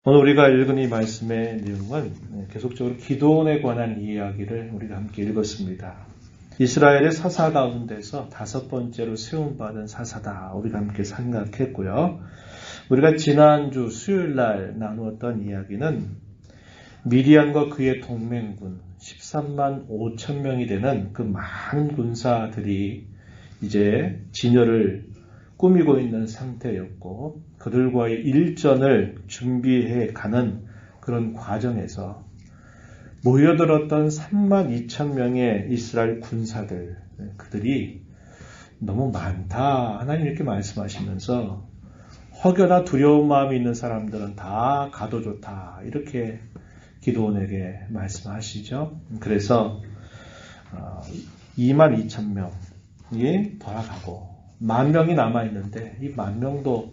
오늘 우리가 읽은 이 말씀의 내용은 계속적으로 기도원에 관한 이야기를 우리가 함께 읽었습니다. 이스라엘의 사사 가운데서 5번째로 세움받은 사사다 우리가 함께 생각했고요. 우리가 지난주 수요일날 나누었던 이야기는 미디안과 그의 동맹군 13만 5천 명이 되는 그 많은 군사들이 이제 진열을 꾸미고 있는 상태였고 그들과의 일전을 준비해 가는 그런 과정에서 모여들었던 3만 2천 명의 이스라엘 군사들, 그들이 너무 많다. 하나님 이렇게 말씀하시면서 혹여나 두려운 마음이 있는 사람들은 다 가도 좋다. 이렇게 기드온에게 말씀하시죠. 그래서 2만 2천 명이 돌아가고 10,000명이 남아있는데 이 10,000명도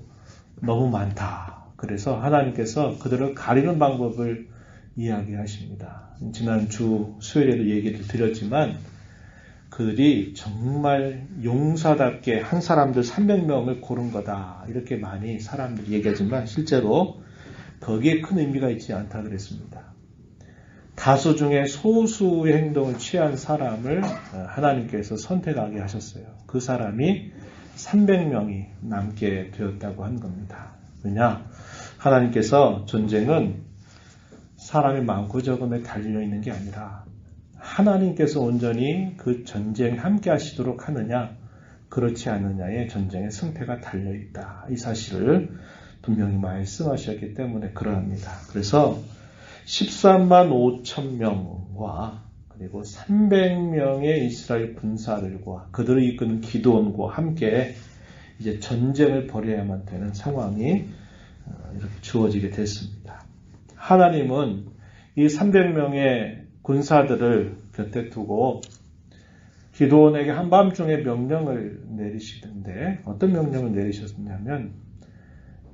너무 많다. 그래서 하나님께서 그들을 가리는 방법을 이야기하십니다. 지난 주 수요일에도 얘기를 드렸지만 그들이 정말 용사답게 한 사람들 300명을 고른 거다. 이렇게 많이 사람들이 얘기하지만 실제로 거기에 큰 의미가 있지 않다 그랬습니다. 다수 중에 소수의 행동을 취한 사람을 하나님께서 선택하게 하셨어요. 그 사람이 300명이 남게 되었다고 한 겁니다. 왜냐? 하나님께서 전쟁은 사람이 많고 적음에 달려있는 게 아니라 하나님께서 온전히 그 전쟁에 함께 하시도록 하느냐 그렇지 않느냐의 전쟁의 승패가 달려있다. 이 사실을 분명히 말씀하셨기 때문에 그러합니다. 그래서 13만 5천 명과 그리고 300명의 이스라엘 군사들과 그들을 이끄는 기드온과 함께 이제 전쟁을 벌여야만 되는 상황이 이렇게 주어지게 됐습니다. 하나님은 이 300명의 군사들을 곁에 두고 기드온에게 한밤중에 명령을 내리시던데 어떤 명령을 내리셨냐면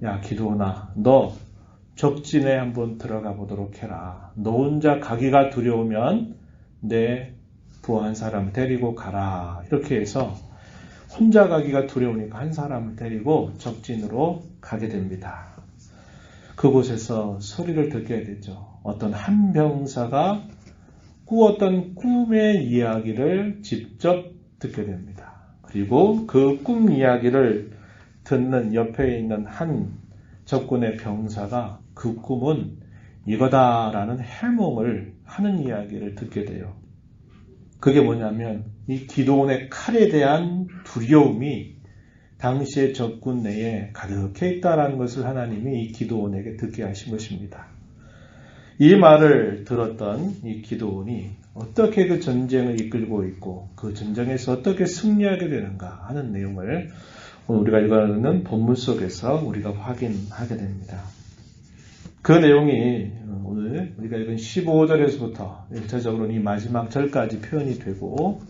야 기드온아 너 적진에 한번 들어가 보도록 해라. 너 혼자 가기가 두려우면 내 부한 사람을 데리고 가라. 이렇게 해서 혼자 가기가 두려우니까 한 사람을 데리고 적진으로 가게 됩니다. 그곳에서 소리를 듣게 되죠. 어떤 한 병사가 꾸었던 꿈의 이야기를 직접 듣게 됩니다. 그리고 그 꿈 이야기를 듣는 옆에 있는 한 적군의 병사가 그 꿈은 이거다라는 해몽을 하는 이야기를 듣게 돼요. 그게 뭐냐면 이 기드온의 칼에 대한 두려움이 당시의 적군 내에 가득해 있다라는 것을 하나님이 이 기드온에게 듣게 하신 것입니다. 이 말을 들었던 이 기드온이 어떻게 그 전쟁을 이끌고 있고 그 전쟁에서 어떻게 승리하게 되는가 하는 내용을 오늘 우리가 읽어가는 본문 속에서 우리가 확인하게 됩니다. 그 내용이 오늘 우리가 읽은 15절에서부터 1차적으로 이 마지막 절까지 표현이 되고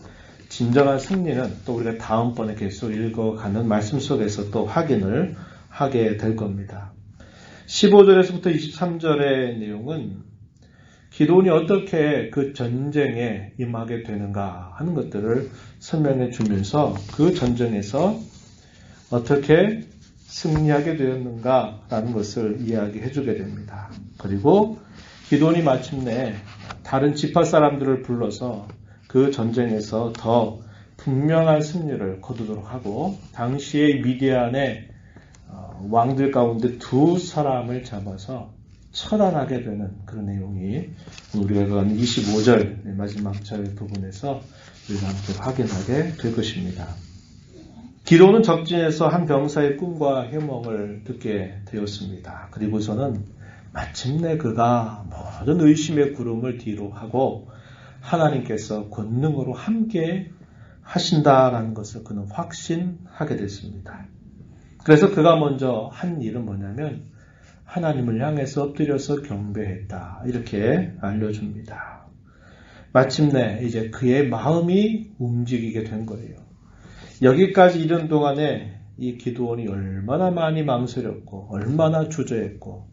진정한 승리는 또 우리가 다음번에 계속 읽어가는 말씀 속에서 또 확인을 하게 될 겁니다. 15절에서부터 23절의 내용은 기드온이 어떻게 그 전쟁에 임하게 되는가 하는 것들을 설명해 주면서 그 전쟁에서 어떻게 승리하게 되었는가라는 것을 이야기해 주게 됩니다. 그리고 기드온이 마침내 다른 지파 사람들을 불러서 그 전쟁에서 더 분명한 승리를 거두도록 하고 당시의 미디안의 왕들 가운데 2사람을 잡아서 처단하게 되는 그런 내용이 우리가 읽은 25절 마지막 절 부분에서 우리가 함께 확인하게 될 것입니다. 기드온은 적진에서 한 병사의 꿈과 해몽을 듣게 되었습니다. 그리고서는 마침내 그가 모든 의심의 구름을 뒤로 하고 하나님께서 권능으로 함께 하신다라는 것을 그는 확신하게 됐습니다. 그래서 그가 먼저 한 일은 뭐냐면 하나님을 향해서 엎드려서 경배했다. 이렇게 알려줍니다. 마침내 이제 그의 마음이 움직이게 된 거예요. 여기까지 이른 동안에 이 기드온이 얼마나 많이 망설였고 얼마나 주저했고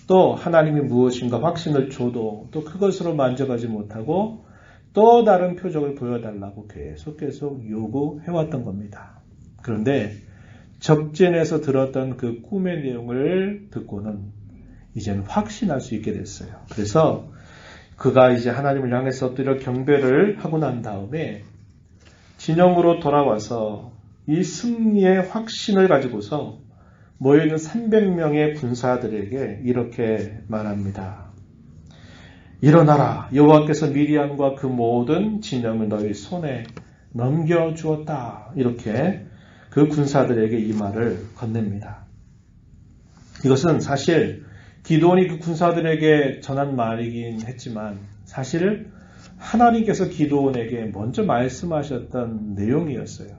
또 하나님이 무엇인가 확신을 줘도 또 그것으로 만족하지 못하고 또 다른 표적을 보여달라고 계속 요구해왔던 겁니다. 그런데 적진에서 들었던 그 꿈의 내용을 듣고는 이제는 확신할 수 있게 됐어요. 그래서 그가 이제 하나님을 향해서 엎드려 경배를 하고 난 다음에 진영으로 돌아와서 이 승리의 확신을 가지고서 모여있는 300명의 군사들에게 이렇게 말합니다. 일어나라. 여호와께서 미리암과 그 모든 진영을 너희 손에 넘겨주었다. 이렇게 그 군사들에게 이 말을 건넵니다. 이것은 사실 기드온이 그 군사들에게 전한 말이긴 했지만 사실 하나님께서 기드온에게 먼저 말씀하셨던 내용이었어요.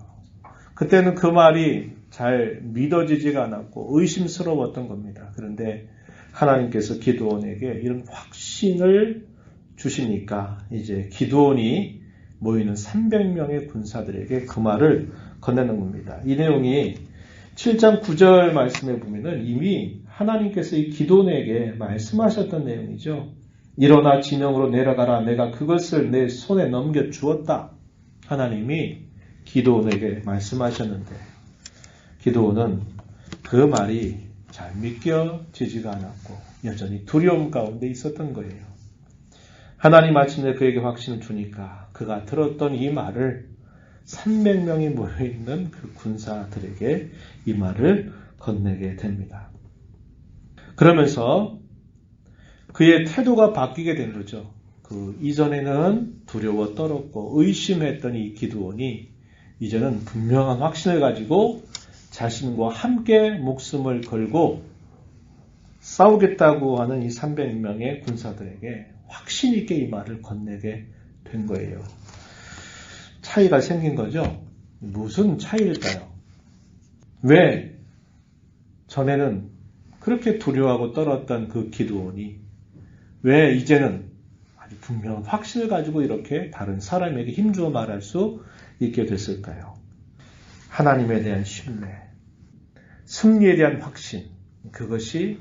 그때는 그 말이 잘 믿어지지가 않았고 의심스러웠던 겁니다. 그런데 하나님께서 기드온에게 이런 확신을 주시니까 이제 기드온이 모이는 300명의 군사들에게 그 말을 건네는 겁니다. 이 내용이 7장 9절 말씀에 보면은 이미 하나님께서 이 기드온에게 말씀하셨던 내용이죠. 일어나 진영으로 내려가라. 내가 그것을 내 손에 넘겨 주었다. 하나님이 기드온에게 말씀하셨는데 기드온은 그 말이 잘 믿겨지지가 않았고 여전히 두려움 가운데 있었던 거예요. 하나님 마침내 그에게 확신을 주니까 그가 들었던 이 말을 300명이 모여있는 그 군사들에게 이 말을 건네게 됩니다. 그러면서 그의 태도가 바뀌게 된 거죠. 그 이전에는 두려워 떨었고 의심했던 이 기드온이 이제는 분명한 확신을 가지고 자신과 함께 목숨을 걸고 싸우겠다고 하는 이 300명의 군사들에게 확신 있게 이 말을 건네게 된 거예요. 차이가 생긴 거죠. 무슨 차이일까요? 왜 전에는 그렇게 두려워하고 떨었던 그 기드온이 왜 이제는 아주 분명한 확신을 가지고 이렇게 다른 사람에게 힘주어 말할 수 있게 됐을까요? 하나님에 대한 신뢰, 승리에 대한 확신, 그것이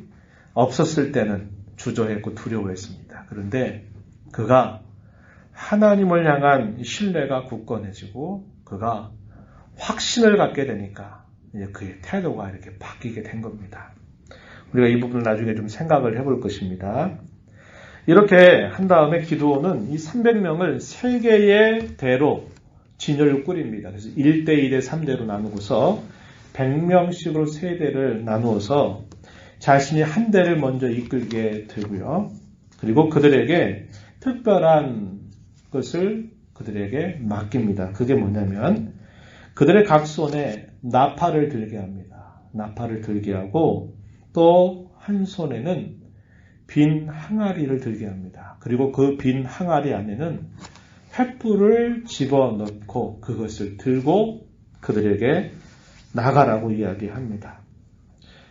없었을 때는 주저했고 두려워했습니다. 그런데 그가 하나님을 향한 신뢰가 굳건해지고 그가 확신을 갖게 되니까 이제 그의 태도가 이렇게 바뀌게 된 겁니다. 우리가 이 부분을 나중에 좀 생각을 해볼 것입니다. 이렇게 한 다음에 기드온은 이 300명을 3개의 대로 진열을 꾸립니다. 그래서 1대 2대 3대로 나누고서 100명씩으로 3대를 나누어서 자신이 한 대를 먼저 이끌게 되고요. 그리고 그들에게 특별한 것을 그들에게 맡깁니다. 그게 뭐냐면 그들의 각 손에 나팔을 들게 합니다. 나팔을 들게 하고 또 한 손에는 빈 항아리를 들게 합니다. 그리고 그 빈 항아리 안에는 횃불을 집어넣고 그것을 들고 그들에게 나가라고 이야기합니다.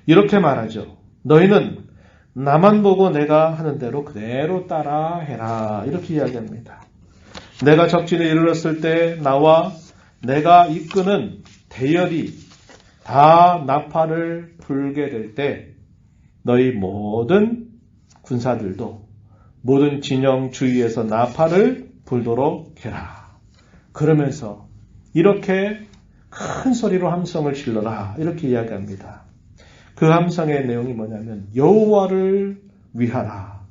이렇게 말하죠. 너희는 나만 보고 내가 하는 대로 그대로 따라 해라. 이렇게 이야기합니다. 내가 적진에 이르렀을 때 나와 내가 이끄는 대열이 다 나팔을 불게 될 때 너희 모든 군사들도 모든 진영 주위에서 나팔을 불도록 해라. 그러면서 이렇게 큰 소리로 함성을 질러라. 이렇게 이야기합니다. 그 함성의 내용이 뭐냐면 여호와를 위하라.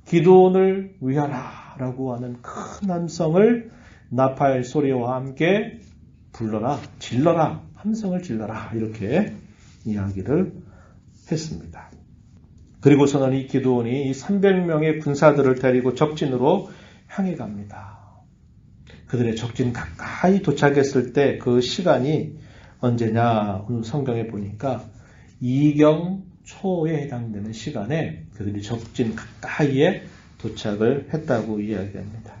기드온을 위하라. 라고 하는 큰 함성을 나팔 소리와 함께 불러라. 질러라. 함성을 질러라. 이렇게 이야기를 했습니다. 그리고서는 이 기드온이 이 300명의 군사들을 데리고 적진으로 향해 갑니다. 그들의 적진 가까이 도착했을 때 그 시간이 언제냐? 오늘 성경에 보니까 2경 초에 해당되는 시간에 그들이 적진 가까이에 도착을 했다고 이야기합니다.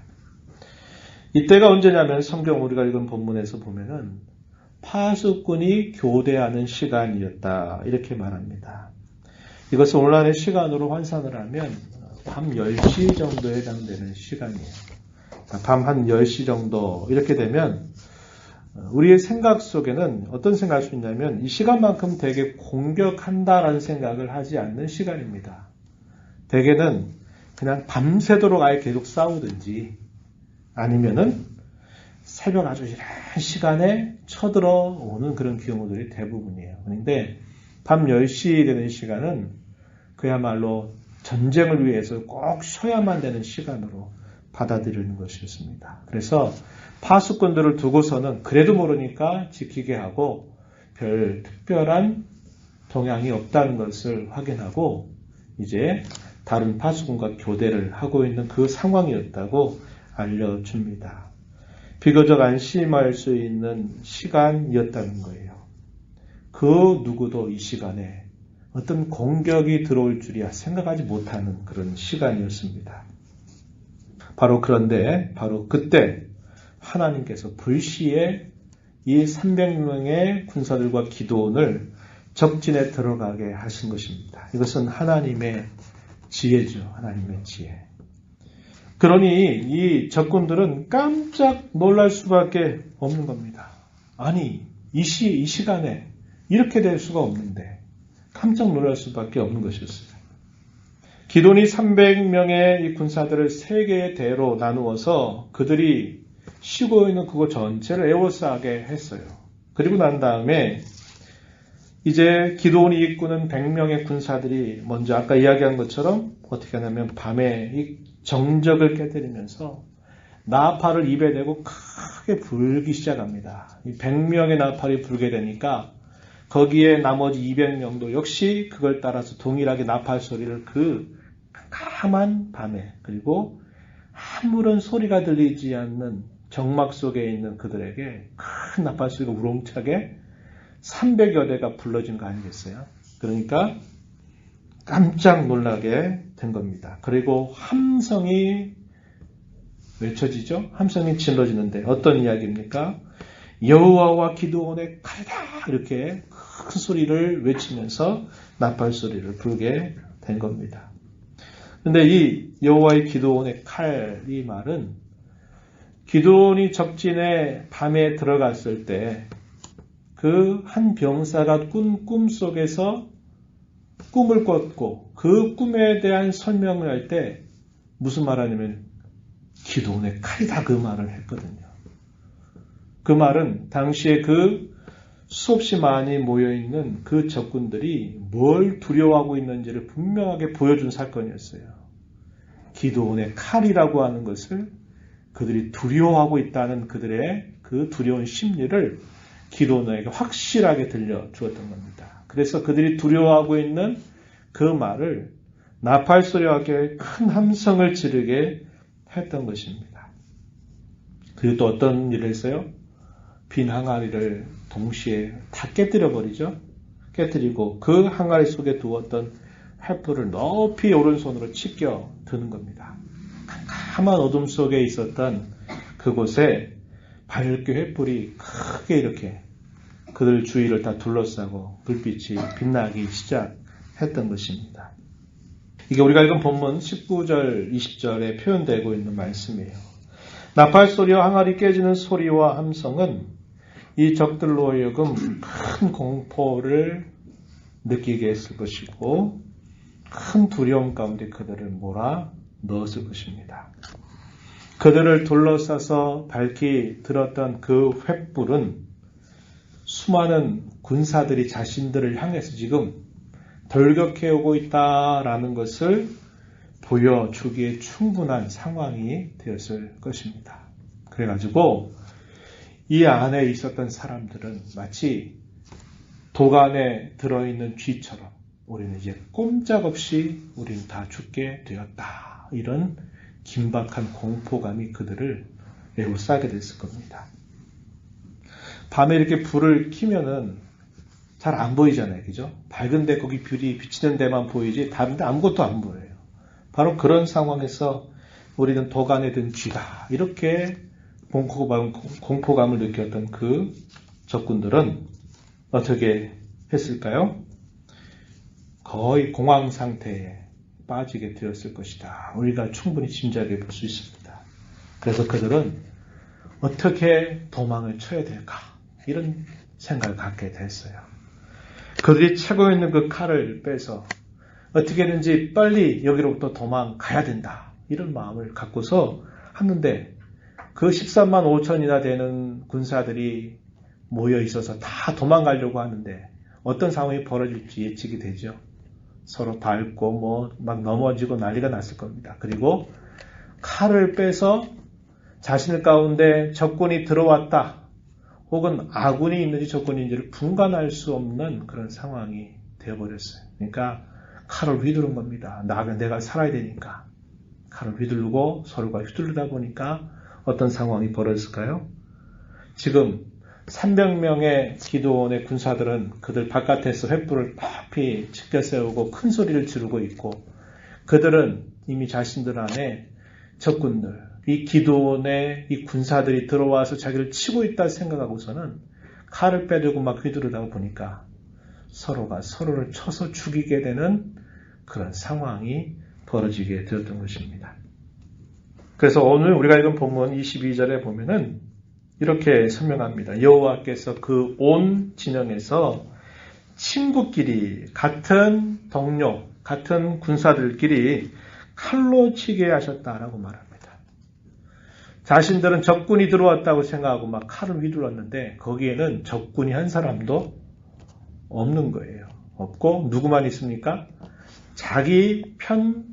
이때가 언제냐면 성경 우리가 읽은 본문에서 보면은 파수꾼이 교대하는 시간이었다. 이렇게 말합니다. 이것을 오늘날의 시간으로 환산을 하면 밤 10시 정도에 해당되는 시간이에요. 밤 한 10시 정도 이렇게 되면 우리의 생각 속에는 어떤 생각을 할 수 있냐면 이 시간만큼 되게 공격한다라는 생각을 하지 않는 시간입니다. 대개는 그냥 밤새도록 아예 계속 싸우든지 아니면은 새벽 아주 이른 시간에 쳐들어오는 그런 경우들이 대부분이에요. 그런데 밤 10시 되는 시간은 그야말로 전쟁을 위해서 꼭 쉬어야만 되는 시간으로 받아들이는 것이었습니다. 그래서 파수꾼들을 두고서는 그래도 모르니까 지키게 하고 별 특별한 동향이 없다는 것을 확인하고 이제 다른 파수꾼과 교대를 하고 있는 그 상황이었다고 알려줍니다. 비교적 안심할 수 있는 시간이었다는 거예요. 그 누구도 이 시간에 어떤 공격이 들어올 줄이야 생각하지 못하는 그런 시간이었습니다. 그런데 바로 그때 하나님께서 불시에 이 300명의 군사들과 기드온을 적진에 들어가게 하신 것입니다. 이것은 하나님의 지혜죠. 하나님의 지혜. 그러니 이 적군들은 깜짝 놀랄 수밖에 없는 겁니다. 아니, 이 시간에 이렇게 될 수가 없는데 깜짝 놀랄 수밖에 없는 것이었어요. 기돈이 300명의 이 군사들을 3개의 대로 나누어서 그들이 쉬고 있는 그곳 전체를 에워싸게 했어요. 그리고 난 다음에 이제 기돈이 이끄는 100명의 군사들이 먼저 아까 이야기한 것처럼 어떻게 하냐면 밤에 이 정적을 깨뜨리면서 나팔을 입에 대고 크게 불기 시작합니다. 이 100명의 나팔이 불게 되니까 거기에 나머지 200명도 역시 그걸 따라서 동일하게 나팔 소리를 그 깜깜한 밤에 그리고 아무런 소리가 들리지 않는 정막 속에 있는 그들에게 큰 나팔 소리가 우렁차게 300여 대가 불러진 거 아니겠어요? 그러니까 깜짝 놀라게 된 겁니다. 그리고 함성이 외쳐지죠? 함성이 질러지는데 어떤 이야기입니까? 여호와와 기드온의 칼이다! 이렇게 큰 소리를 외치면서 나팔 소리를 부르게 된 겁니다. 그런데 이 여호와의 기드온의 칼, 이 말은 기드온이 적진에 밤에 들어갔을 때 그 한 병사가 꾼 꿈 속에서 꿈을 꿨고 그 꿈에 대한 설명을 할 때 무슨 말하냐면 기드온의 칼이다 그 말을 했거든요. 그 말은 당시에 그 수없이 많이 모여있는 그 적군들이 뭘 두려워하고 있는지를 분명하게 보여준 사건이었어요. 기드온의 칼이라고 하는 것을 그들이 두려워하고 있다는 그들의 그 두려운 심리를 기드온에게 확실하게 들려주었던 겁니다. 그래서 그들이 두려워하고 있는 그 말을 나팔 소리와 함께 큰 함성을 지르게 했던 것입니다. 그리고 또 어떤 일을 했어요? 빈 항아리를 동시에 다 깨뜨려버리죠. 깨뜨리고 그 항아리 속에 두었던 횃불을 높이 오른손으로 치켜 드는 겁니다. 캄캄한 어둠 속에 있었던 그곳에 밝게 횃불이 크게 이렇게 그들 주위를 다 둘러싸고 불빛이 빛나기 시작했던 것입니다. 이게 우리가 읽은 본문 19절, 20절에 표현되고 있는 말씀이에요. 나팔 소리와 항아리 깨지는 소리와 함성은 이 적들로 하여금 큰 공포를 느끼게 했을 것이고 큰 두려움 가운데 그들을 몰아 넣었을 것입니다. 그들을 둘러싸서 밝히 들었던 그 횃불은 수많은 군사들이 자신들을 향해서 지금 돌격해오고 있다라는 것을 보여주기에 충분한 상황이 되었을 것입니다. 그래가지고 이 안에 있었던 사람들은 마치 도간에 들어있는 쥐처럼 우리는 이제 꼼짝없이 우리는 다 죽게 되었다. 이런 긴박한 공포감이 그들을 에워싸게 됐을 겁니다. 밤에 이렇게 불을 켜면은 잘 안 보이잖아요. 그죠? 밝은데 거기 불이 비치는 데만 보이지 다른 데 아무것도 안 보여요. 바로 그런 상황에서 우리는 도간에 든 쥐다. 이렇게 공포감을 느꼈던 그 적군들은 어떻게 했을까요? 거의 공황 상태에 빠지게 되었을 것이다. 우리가 충분히 짐작해 볼 수 있습니다. 그래서 그들은 어떻게 도망을 쳐야 될까? 이런 생각을 갖게 됐어요. 그들이 차고 있는 그 칼을 빼서 어떻게든지 빨리 여기로부터 도망가야 된다. 이런 마음을 갖고서 하는데 그 13만 5천이나 되는 군사들이 모여 있어서 다 도망가려고 하는데 어떤 상황이 벌어질지 예측이 되죠. 서로 밟고 막 넘어지고 난리가 났을 겁니다. 그리고 칼을 빼서 자신 가운데 적군이 들어왔다 혹은 아군이 있는지 적군인지를 분간할 수 없는 그런 상황이 되어버렸어요. 그러니까 칼을 휘두른 겁니다. 내가 살아야 되니까. 칼을 휘두르고 서로가 휘두르다 보니까 어떤 상황이 벌어졌을까요? 지금 300명의 기드온의 군사들은 그들 바깥에서 횃불을 높이 치켜 세우고 큰 소리를 지르고 있고, 그들은 이미 자신들 안에 적군들, 이 기드온의 이 군사들이 들어와서 자기를 치고 있다 생각하고서는 칼을 빼들고 막 휘두르다 보니까 서로가 서로를 쳐서 죽이게 되는 그런 상황이 벌어지게 되었던 것입니다. 그래서 오늘 우리가 읽은 본문 22절에 보면은 이렇게 설명합니다. 여호와께서 그 온 진영에서 친구끼리, 같은 동료, 같은 군사들끼리 칼로 치게 하셨다라고 말합니다. 자신들은 적군이 들어왔다고 생각하고 막 칼을 휘둘렀는데 거기에는 적군이 한 사람도 없는 거예요. 없고 누구만 있습니까? 자기 편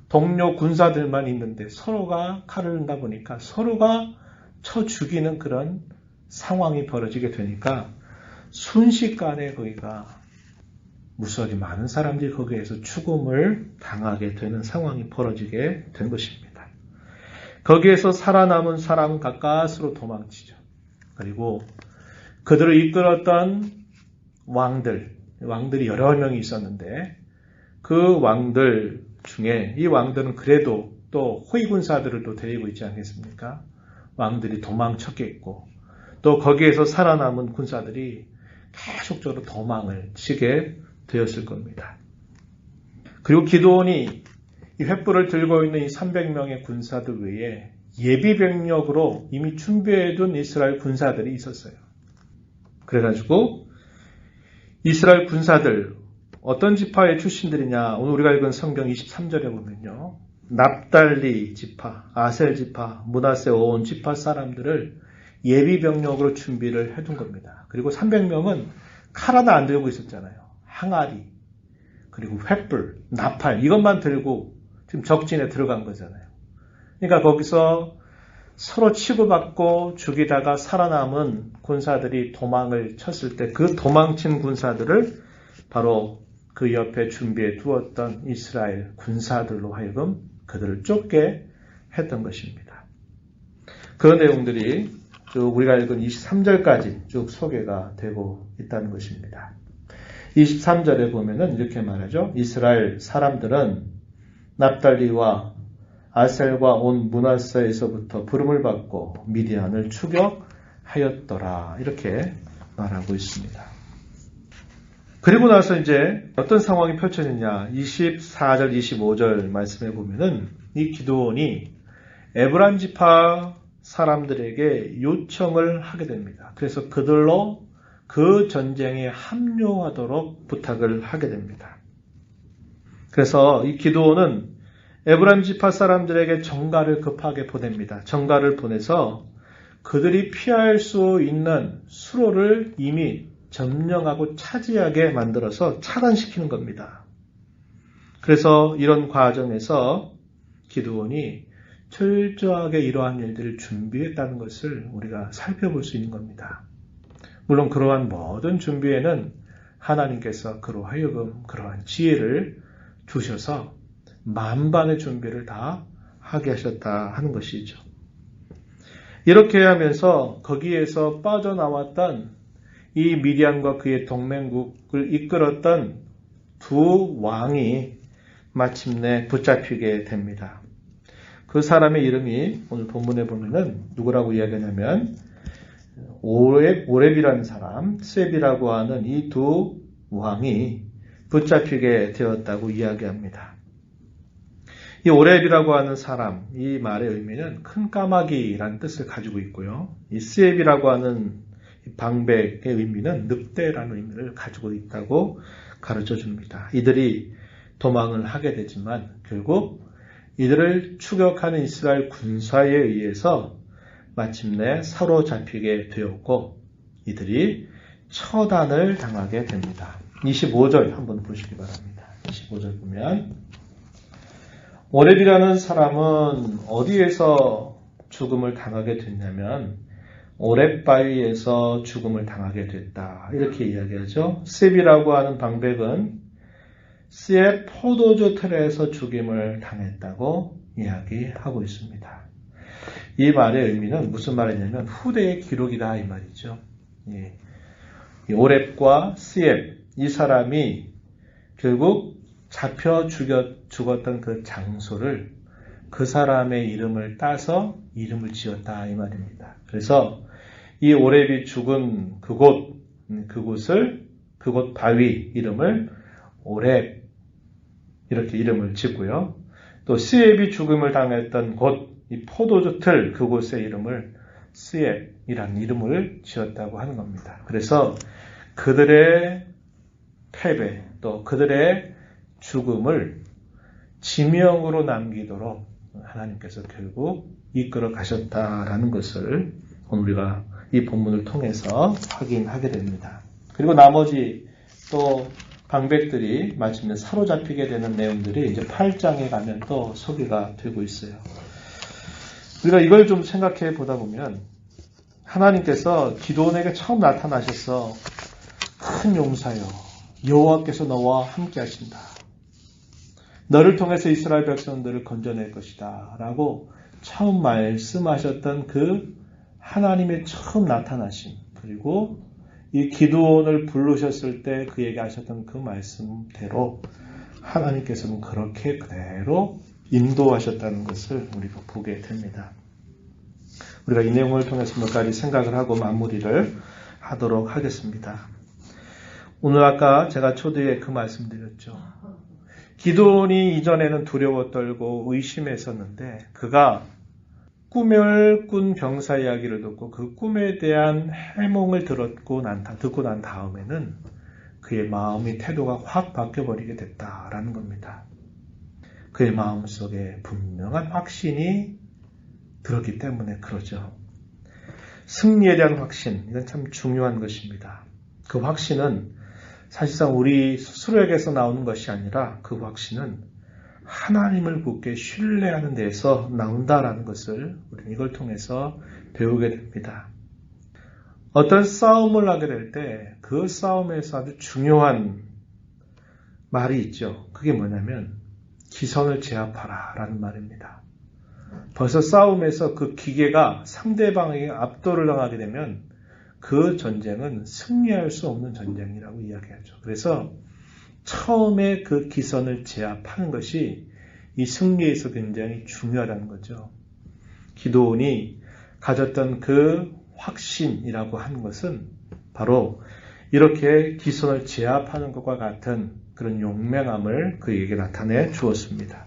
동료 군사들만 있는데 서로가 칼을 든다 보니까 서로가 쳐 죽이는 그런 상황이 벌어지게 되니까 순식간에 거기가 무수하게 많은 사람들이 거기에서 죽음을 당하게 되는 상황이 벌어지게 된 것입니다. 거기에서 살아남은 사람 가까스로 도망치죠. 그리고 그들을 이끌었던 왕들이 여러 명이 있었는데 그 왕들 중에 이 왕들은 그래도 또 호위군사들을 또 데리고 있지 않겠습니까? 왕들이 도망쳤겠고 또 거기에서 살아남은 군사들이 계속적으로 도망을 치게 되었을 겁니다. 그리고 기드온이 이 횃불을 들고 있는 이 300명의 군사들 외에 예비병력으로 이미 준비해둔 이스라엘 군사들이 있었어요. 그래가지고 이스라엘 군사들 어떤 지파의 출신들이냐, 오늘 우리가 읽은 성경 23절에 보면요, 납달리 지파, 아셀 지파, 므낫세 온 지파 사람들을 예비병력으로 준비를 해둔 겁니다. 그리고 300명은 칼 하나 안 들고 있었잖아요. 항아리, 그리고 횃불, 나팔 이것만 들고 지금 적진에 들어간 거잖아요. 그러니까 거기서 서로 치고받고 죽이다가 살아남은 군사들이 도망을 쳤을 때 그 도망친 군사들을 바로 그 옆에 준비해 두었던 이스라엘 군사들로 하여금 그들을 쫓게 했던 것입니다. 그 내용들이 쭉 우리가 읽은 23절까지 쭉 소개가 되고 있다는 것입니다. 23절에 보면은 이렇게 말하죠. 이스라엘 사람들은 납달리와 아셀과 온 므낫세에서부터 부름을 받고 미디안을 추격하였더라. 이렇게 말하고 있습니다. 그리고 나서 이제 어떤 상황이 펼쳐지냐. 24절, 25절 말씀해 보면은 이 기드온이 에브라임 지파 사람들에게 요청을 하게 됩니다. 그래서 그들로 그 전쟁에 합류하도록 부탁을 하게 됩니다. 그래서 이 기드온은 에브라임 지파 사람들에게 전가를 급하게 보냅니다. 전가를 보내서 그들이 피할 수 있는 수로를 이미 점령하고 차지하게 만들어서 차단시키는 겁니다. 그래서 이런 과정에서 기드온이 철저하게 이러한 일들을 준비했다는 것을 우리가 살펴볼 수 있는 겁니다. 물론 그러한 모든 준비에는 하나님께서 그로 하여금 그러한 지혜를 주셔서 만반의 준비를 다 하게 하셨다 하는 것이죠. 이렇게 하면서 거기에서 빠져나왔던 이 미디안과 그의 동맹국을 이끌었던 두 왕이 마침내 붙잡히게 됩니다. 그 사람의 이름이 오늘 본문에 보면은 누구라고 이야기하냐면 오렙이라는 사람, 셉이라고 하는 이 두 왕이 붙잡히게 되었다고 이야기합니다. 이 오렙이라고 하는 사람, 이 말의 의미는 큰 까마귀라는 뜻을 가지고 있고요. 이 셉이라고 하는 방백의 의미는 늑대라는 의미를 가지고 있다고 가르쳐 줍니다. 이들이 도망을 하게 되지만 결국 이들을 추격하는 이스라엘 군사에 의해서 마침내 사로잡히게 되었고 이들이 처단을 당하게 됩니다. 25절 한번 보시기 바랍니다. 15절 보면 오렙이라는 사람은 어디에서 죽음을 당하게 됐냐면 오렙 바위에서 죽음을 당하게 됐다. 이렇게 이야기하죠. 셉이라고 하는 방백은 스의 포도주 틀에서 죽임을 당했다고 이야기하고 있습니다. 이 말의 의미는 무슨 말이냐면 후대의 기록이다 이 말이죠. 예. 오렙과 스엡 이 사람이 결국 잡혀 죽었던 그 장소를 그 사람의 이름을 따서 이름을 지었다 이 말입니다. 그래서 이 오렙이 죽은 그곳 바위 이름을 오렙 이렇게 이름을 짓고요. 또 스엡이 죽음을 당했던 곳 이 포도주 틀 그곳의 이름을 스엡이라는 이름을 지었다고 하는 겁니다. 그래서 그들의 패배 또 그들의 죽음을 지명으로 남기도록 하나님께서 결국 이끌어 가셨다라는 것을 오늘 우리가 이 본문을 통해서 확인하게 됩니다. 그리고 나머지 또 방백들이 마침내 사로잡히게 되는 내용들이 이제 8장에 가면 또 소개가 되고 있어요. 우리가 이걸 좀 생각해 보다 보면 하나님께서 기드온에게 처음 나타나셔서 큰 용사여 여호와께서 너와 함께 하신다. 너를 통해서 이스라엘 백성들을 건져낼 것이다. 라고 처음 말씀하셨던 그 하나님의 처음 나타나심 그리고 이 기드온을 부르셨을 때 그에게 하셨던 그 말씀대로 하나님께서는 그렇게 그대로 인도하셨다는 것을 우리가 보게 됩니다. 우리가 이 내용을 통해서 몇 가지 생각을 하고 마무리를 하도록 하겠습니다. 오늘 아까 제가 초대에 그 말씀드렸죠. 기드온이 이전에는 두려워 떨고 의심했었는데 그가 꿈을 꾼 병사 이야기를 듣고 그 꿈에 대한 해몽을 듣고 난 다음에는 그의 마음의 태도가 확 바뀌어버리게 됐다라는 겁니다. 그의 마음속에 분명한 확신이 들었기 때문에 그러죠. 승리에 대한 확신, 이건 참 중요한 것입니다. 그 확신은 사실상 우리 스스로에게서 나오는 것이 아니라 그 확신은 하나님을 굳게 신뢰하는 데에서 나온다라는 것을 우리는 이걸 통해서 배우게 됩니다. 어떤 싸움을 하게 될 때 그 싸움에서 아주 중요한 말이 있죠. 그게 뭐냐면 기선을 제압하라 라는 말입니다. 벌써 싸움에서 그 기계가 상대방에게 압도를 당하게 되면 그 전쟁은 승리할 수 없는 전쟁이라고 이야기하죠. 그래서 처음에 그 기선을 제압하는 것이 이 승리에 있어 굉장히 중요하다는 거죠. 기드온이 가졌던 그 확신이라고 하는 것은 바로 이렇게 기선을 제압하는 것과 같은 그런 용맹함을 그에게 나타내 주었습니다.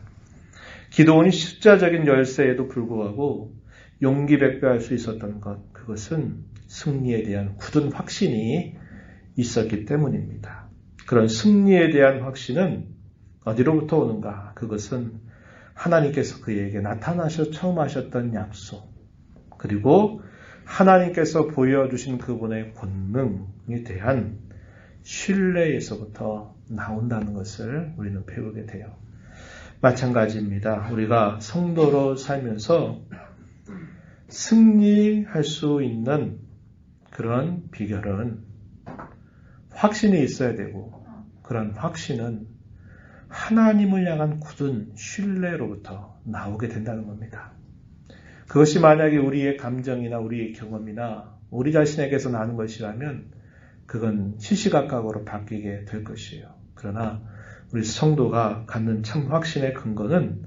기드온이 숫자적인 열세에도 불구하고 용기 백배할 수 있었던 것, 그것은 승리에 대한 굳은 확신이 있었기 때문입니다. 그런 승리에 대한 확신은 어디로부터 오는가? 그것은 하나님께서 그에게 나타나셔 처음 하셨던 약속, 그리고 하나님께서 보여주신 그분의 권능에 대한 신뢰에서부터 나온다는 것을 우리는 배우게 돼요. 마찬가지입니다. 우리가 성도로 살면서 승리할 수 있는 그런 비결은 확신이 있어야 되고 그런 확신은 하나님을 향한 굳은 신뢰로부터 나오게 된다는 겁니다. 그것이 만약에 우리의 감정이나 우리의 경험이나 우리 자신에게서 나는 것이라면 그건 시시각각으로 바뀌게 될 것이에요. 그러나 우리 성도가 갖는 참 확신의 근거는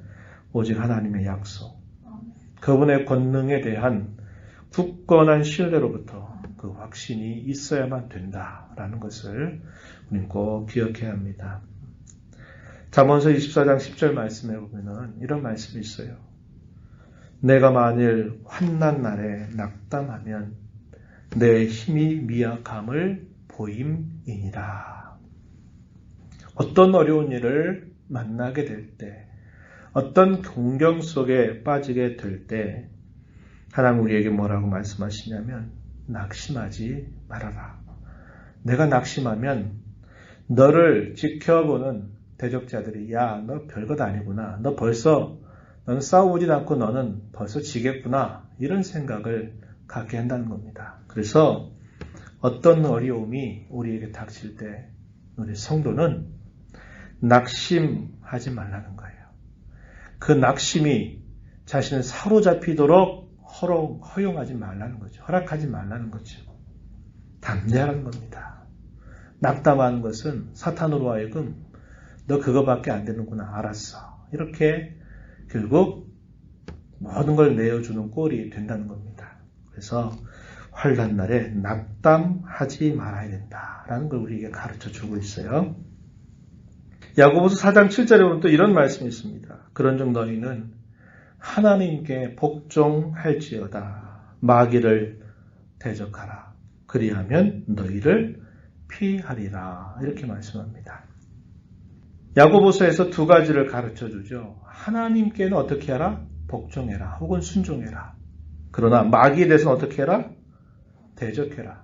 오직 하나님의 약속, 그분의 권능에 대한 굳건한 신뢰로부터 그 확신이 있어야만 된다라는 것을 우리는 꼭 기억해야 합니다. 잠언서 24장 10절 말씀에 보면 이런 말씀이 있어요. 내가 만일 환난 날에 낙담하면 내 힘이 미약함을 보임이니라. 어떤 어려운 일을 만나게 될 때, 어떤 공경 속에 빠지게 될 때 하나님 우리에게 뭐라고 말씀하시냐면 낙심하지 말아라. 내가 낙심하면 너를 지켜보는 대적자들이 야, 너 별것 아니구나. 너는 싸우지도 않고 너는 벌써 지겠구나. 이런 생각을 갖게 한다는 겁니다. 그래서 어떤 어려움이 우리에게 닥칠 때 우리 성도는 낙심하지 말라는 거예요. 그 낙심이 자신을 사로잡히도록 허용하지 말라는 거죠. 허락하지 말라는 거죠. 담대하라는 겁니다. 낙담하는 것은 사탄으로 하여금 너 그거밖에 안 되는구나. 알았어. 이렇게 결국 모든 걸 내어주는 꼴이 된다는 겁니다. 그래서 환난 날에 낙담하지 말아야 된다라는 걸 우리에게 가르쳐주고 있어요. 야고보서 4장 7절에 보면 또 이런 말씀이 있습니다. 그런즉 너희는 하나님께 복종할지어다. 마귀를 대적하라. 그리하면 너희를 피하리라. 이렇게 말씀합니다. 야고보서에서 두 가지를 가르쳐주죠. 하나님께는 어떻게 하라? 복종해라. 혹은 순종해라. 그러나 마귀에 대해서는 어떻게 해라? 대적해라.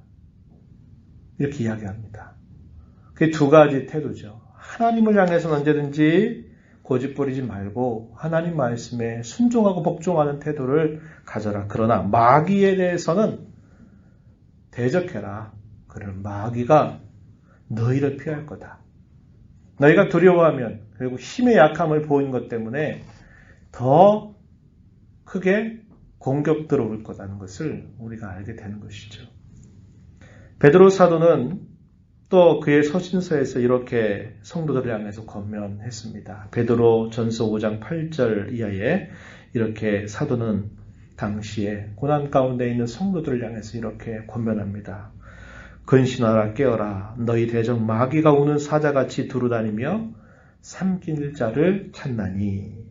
이렇게 이야기합니다. 그게 두 가지 태도죠. 하나님을 향해서는 언제든지 고집부리지 말고 하나님 말씀에 순종하고 복종하는 태도를 가져라. 그러나 마귀에 대해서는 대적해라. 그러면 마귀가 너희를 피할 거다. 너희가 두려워하면 그리고 힘의 약함을 보인 것 때문에 더 크게 공격 들어올 거라는 것을 우리가 알게 되는 것이죠. 베드로 사도는 또 그의 서신서에서 이렇게 성도들을 향해서 권면했습니다. 베드로 전서 5장 8절 이하에 이렇게 사도는 당시에 고난 가운데 있는 성도들을 향해서 이렇게 권면합니다. 근신하라 깨어라. 너희 대적 마귀가 우는 사자같이 두루다니며 삼킬 자를 찾나니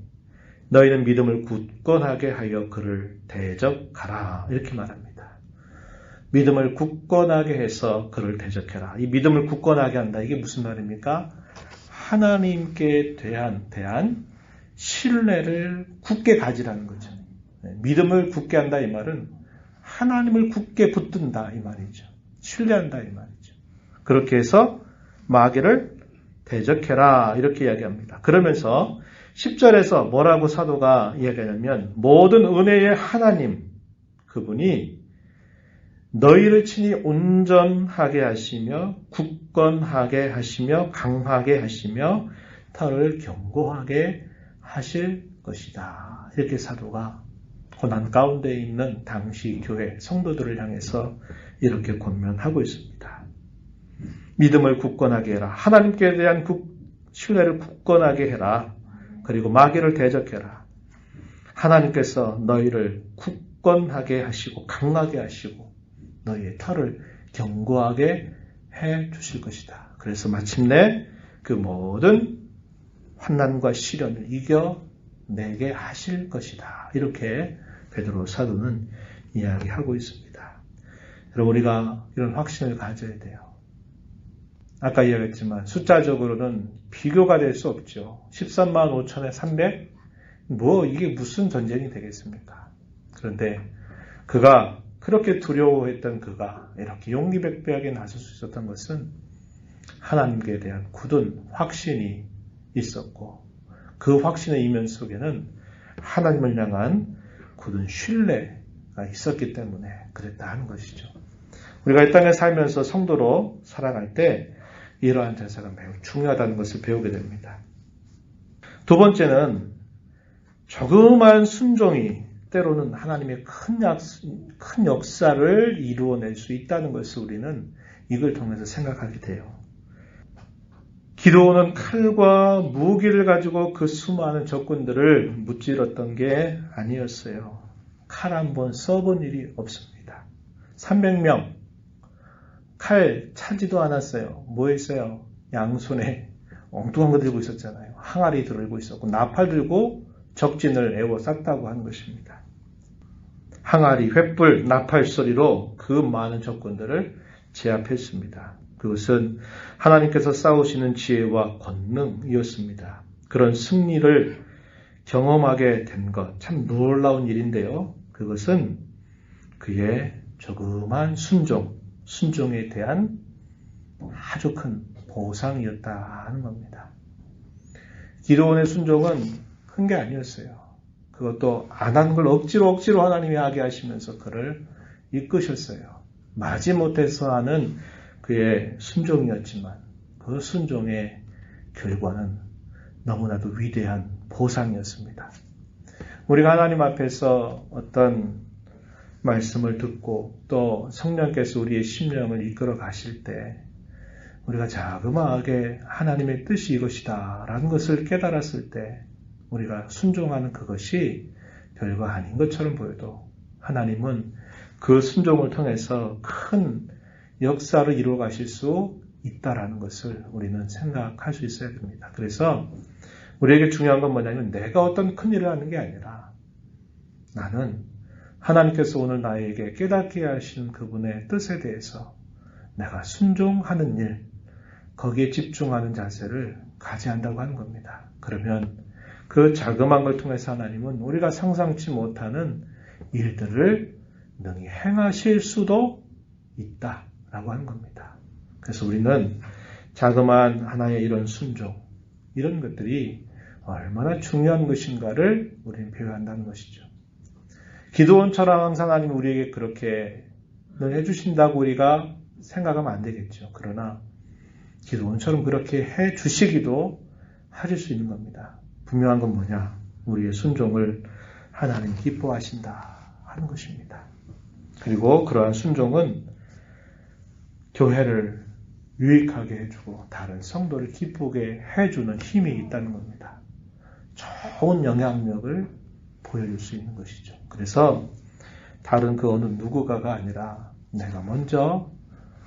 너희는 믿음을 굳건하게 하여 그를 대적하라. 이렇게 말합니다. 믿음을 굳건하게 해서 그를 대적해라. 이 믿음을 굳건하게 한다. 이게 무슨 말입니까? 하나님께 대한 신뢰를 굳게 가지라는 거죠. 믿음을 굳게 한다 이 말은 하나님을 굳게 붙든다 이 말이죠. 신뢰한다 이 말이죠. 그렇게 해서 마귀를 대적해라 이렇게 이야기합니다. 그러면서 10절에서 뭐라고 사도가 이야기하냐면 모든 은혜의 하나님 그분이 너희를 친히 온전하게 하시며 굳건하게 하시며 강하게 하시며 털을 견고하게 하실 것이다. 이렇게 사도가 고난 가운데 있는 당시 교회 성도들을 향해서 이렇게 권면하고 있습니다. 믿음을 굳건하게 해라. 하나님께 대한 신뢰를 굳건하게 해라. 그리고 마귀를 대적해라. 하나님께서 너희를 굳건하게 하시고 강하게 하시고 너희의 털을 견고하게 해 주실 것이다. 그래서 마침내 그 모든 환난과 시련을 이겨내게 하실 것이다. 이렇게 베드로 사도는 이야기하고 있습니다. 여러분 우리가 이런 확신을 가져야 돼요. 아까 이야기했지만 숫자적으로는 비교가 될 수 없죠. 13만 5천에 300? 이게 무슨 전쟁이 되겠습니까? 그런데 그가 그렇게 두려워했던 그가 이렇게 용기백배하게 나설 수 있었던 것은 하나님께 대한 굳은 확신이 있었고 그 확신의 이면 속에는 하나님을 향한 굳은 신뢰가 있었기 때문에 그랬다 하는 것이죠. 우리가 이 땅에 살면서 성도로 살아갈 때 이러한 자세가 매우 중요하다는 것을 배우게 됩니다. 두 번째는 조그마한 순종이 때로는 하나님의 큰 역사를 이루어낼 수 있다는 것을 우리는 이걸 통해서 생각하게 돼요. 기드온은 칼과 무기를 가지고 그 수많은 적군들을 무찔렀던 게 아니었어요. 칼 한 번 써본 일이 없습니다. 300명 칼 차지도 않았어요. 뭐 했어요? 양손에 엉뚱한 거 들고 있었잖아요. 항아리 들고 있었고 나팔 들고 적진을 에워쌌다고 하는 것입니다. 항아리, 횃불, 나팔 소리로 그 많은 적군들을 제압했습니다. 그것은 하나님께서 싸우시는 지혜와 권능이었습니다. 그런 승리를 경험하게 된 것, 참 놀라운 일인데요. 그것은 그의 조그만 순종에 대한 아주 큰 보상이었다 하는 겁니다. 기드온의 순종은 큰 게 아니었어요. 그것도 안 한 걸 억지로 하나님이 하게 하시면서 그를 이끄셨어요. 마지못해서 하는 그의 순종이었지만 그 순종의 결과는 너무나도 위대한 보상이었습니다. 우리가 하나님 앞에서 어떤 말씀을 듣고 또 성령께서 우리의 심령을 이끌어 가실 때 우리가 자그마하게 하나님의 뜻이 이것이다 라는 것을 깨달았을 때 우리가 순종하는 그것이 별거 아닌 것처럼 보여도 하나님은 그 순종을 통해서 큰 역사를 이루어 가실 수 있다라는 것을 우리는 생각할 수 있어야 됩니다. 그래서 우리에게 중요한 건 뭐냐면 내가 어떤 큰 일을 하는 게 아니라 나는 하나님께서 오늘 나에게 깨닫게 하신 그분의 뜻에 대해서 내가 순종하는 일, 거기에 집중하는 자세를 가져야 한다고 하는 겁니다. 그러면 그 자그마한 걸 통해서 하나님은 우리가 상상치 못하는 일들을 능히 행하실 수도 있다라고 하는 겁니다. 그래서 우리는 자그마한 하나의 이런 순종, 이런 것들이 얼마나 중요한 것인가를 우리는 배워야 한다는 것이죠. 기드온처럼 항상 하나님 우리에게 그렇게 해주신다고 우리가 생각하면 안 되겠죠. 그러나 기드온처럼 그렇게 해주시기도 하실 수 있는 겁니다. 분명한 건 뭐냐? 우리의 순종을 하나님 기뻐하신다 하는 것입니다. 그리고 그러한 순종은 교회를 유익하게 해주고 다른 성도를 기쁘게 해주는 힘이 있다는 겁니다. 좋은 영향력을 보여줄 수 있는 것이죠. 그래서 다른 그 어느 누구가가 아니라 내가 먼저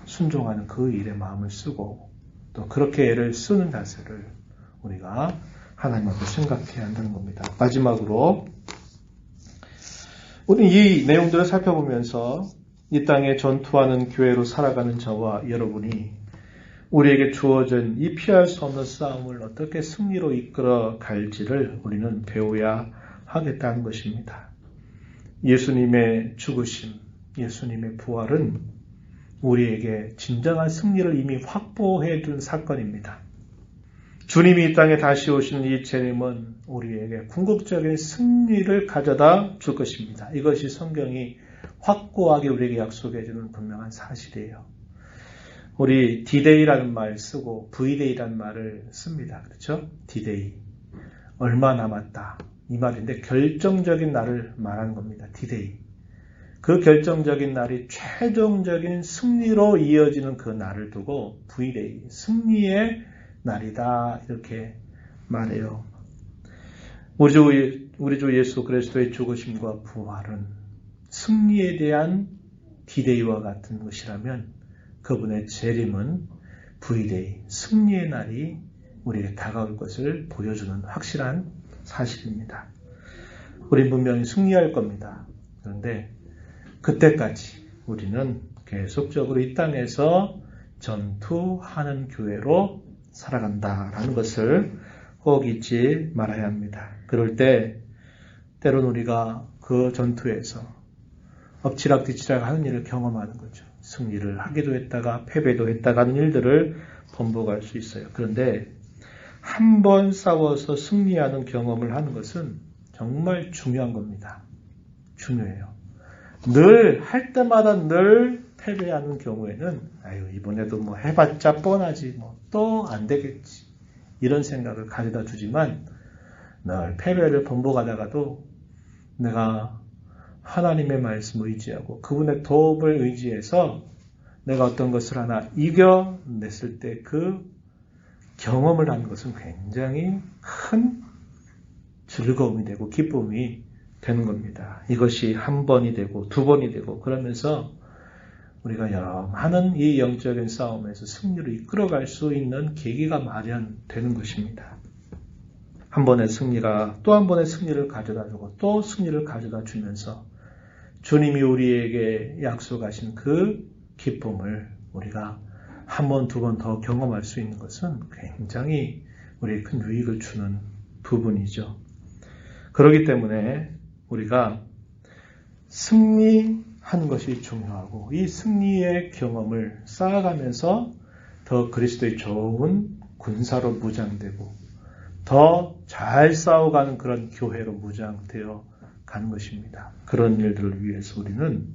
순종하는 그 일에 마음을 쓰고 또 그렇게 애를 쓰는 자세를 우리가 하나님 앞에 생각해야 한다는 겁니다. 마지막으로 우리는 이 내용들을 살펴보면서 이 땅에 전투하는 교회로 살아가는 저와 여러분이 우리에게 주어진 이 피할 수 없는 싸움을 어떻게 승리로 이끌어 갈지를 우리는 배워야 하겠다는 것입니다. 예수님의 죽으심, 예수님의 부활은 우리에게 진정한 승리를 이미 확보해 준 사건입니다. 주님이 이 땅에 다시 오신 이 재림은 우리에게 궁극적인 승리를 가져다 줄 것입니다. 이것이 성경이 확고하게 우리에게 약속해 주는 분명한 사실이에요. 우리 D-Day라는 말 쓰고 V-Day라는 말을 씁니다. 그렇죠? D-Day. 얼마 남았다. 이 말인데 결정적인 날을 말하는 겁니다. D-Day. 그 결정적인 날이 최종적인 승리로 이어지는 그 날을 두고 V-Day. 승리의 날이다. 이렇게 말해요. 우리 주 예수 그리스도의 죽으심과 부활은 승리에 대한 D-Day와 같은 것이라면 그분의 재림은 V-Day, 승리의 날이 우리에게 다가올 것을 보여주는 확실한 사실입니다. 우린 분명히 승리할 겁니다. 그런데 그때까지 우리는 계속적으로 이 땅에서 전투하는 교회로 살아간다라는 것을 꼭 잊지 말아야 합니다. 그럴 때 때론 우리가 그 전투에서 엎치락뒤치락 하는 일을 경험하는 거죠. 승리를 하기도 했다가 패배도 했다가 하는 일들을 번복할 수 있어요. 그런데 한 번 싸워서 승리하는 경험을 하는 것은 정말 중요한 겁니다. 중요해요. 늘 할 때마다 늘 패배하는 경우에는 아유 이번에도 뭐 해봤자 뻔하지 뭐 또 안 되겠지 이런 생각을 가져다 주지만 늘 패배를 번복하다가도 내가 하나님의 말씀을 의지하고 그분의 도움을 의지해서 내가 어떤 것을 하나 이겨냈을 때 그 경험을 하는 것은 굉장히 큰 즐거움이 되고 기쁨이 되는 겁니다. 이것이 한 번이 되고 두 번이 되고 그러면서 우리가 하는 이 영적인 싸움에서 승리를 이끌어갈 수 있는 계기가 마련되는 것입니다. 한 번의 승리가 또 한 번의 승리를 가져다 주고 또 승리를 가져다 주면서 주님이 우리에게 약속하신 그 기쁨을 우리가 한 번, 두 번 더 경험할 수 있는 것은 굉장히 우리에게 큰 유익을 주는 부분이죠. 그렇기 때문에 우리가 승리하는 것이 중요하고 이 승리의 경험을 쌓아가면서 더 그리스도의 좋은 군사로 무장되고 더 잘 싸워가는 그런 교회로 무장되어 가는 것입니다. 그런 일들을 위해서 우리는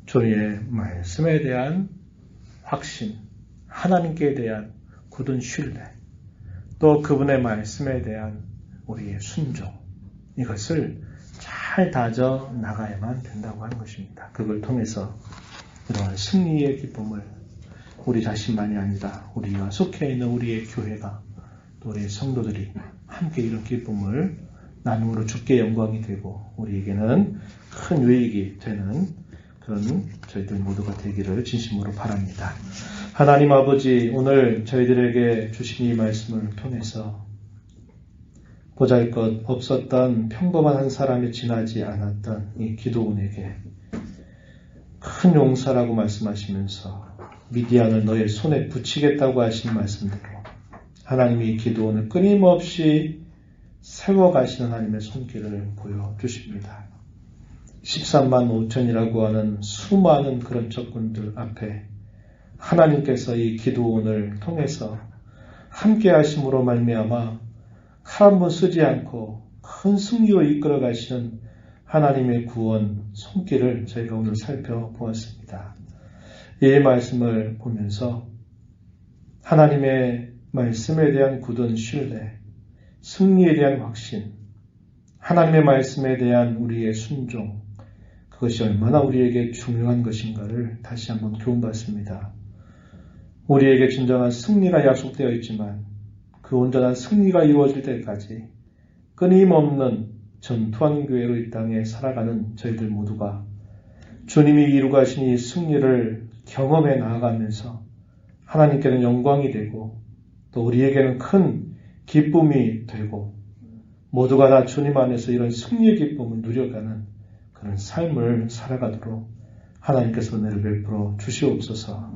주의 말씀에 대한 확신, 하나님께 대한 굳은 신뢰, 또 그분의 말씀에 대한 우리의 순종, 이것을 잘 다져 나가야만 된다고 하는 것입니다. 그걸 통해서 이러한 승리의 기쁨을 우리 자신만이 아니라 우리가 속해 있는 우리의 교회가 또 우리의 성도들이 함께 이런 기쁨을 나눔으로 주께 영광이 되고 우리에게는 큰 유익이 되는 그런 저희들 모두가 되기를 진심으로 바랍니다. 하나님 아버지, 오늘 저희들에게 주신 이 말씀을 통해서 보잘것 없었던 평범한 한 사람이 지나지 않았던 이 기드온에게 큰 용사라고 말씀하시면서 미디안을 너의 손에 붙이겠다고 하신 말씀대로 하나님이 기드온을 끊임없이 세워가시는 하나님의 손길을 보여주십니다. 13만 5천이라고 하는 수많은 그런 적군들 앞에 하나님께서 이 기드온을 통해서 함께 하심으로 말미암아 칼 한 번 쓰지 않고 큰 승리로 이끌어 가시는 하나님의 구원 손길을 저희가 오늘 살펴보았습니다. 이 말씀을 보면서 하나님의 말씀에 대한 굳은 신뢰, 승리에 대한 확신, 하나님의 말씀에 대한 우리의 순종, 그것이 얼마나 우리에게 중요한 것인가를 다시 한번 교훈받습니다. 우리에게 진정한 승리가 약속되어 있지만 그 온전한 승리가 이루어질 때까지 끊임없는 전투하는 교회로 이 땅에 살아가는 저희들 모두가 주님이 이루고 하신 이 승리를 경험해 나아가면서 하나님께는 영광이 되고 또 우리에게는 큰 기쁨이 되고 모두가 다 주님 안에서 이런 승리의 기쁨을 누려가는 그런 삶을 살아가도록 하나님께서 은혜를 베풀어 주시옵소서.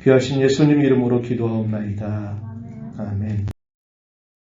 귀하신 예수님 이름으로 기도하옵나이다. 아멘.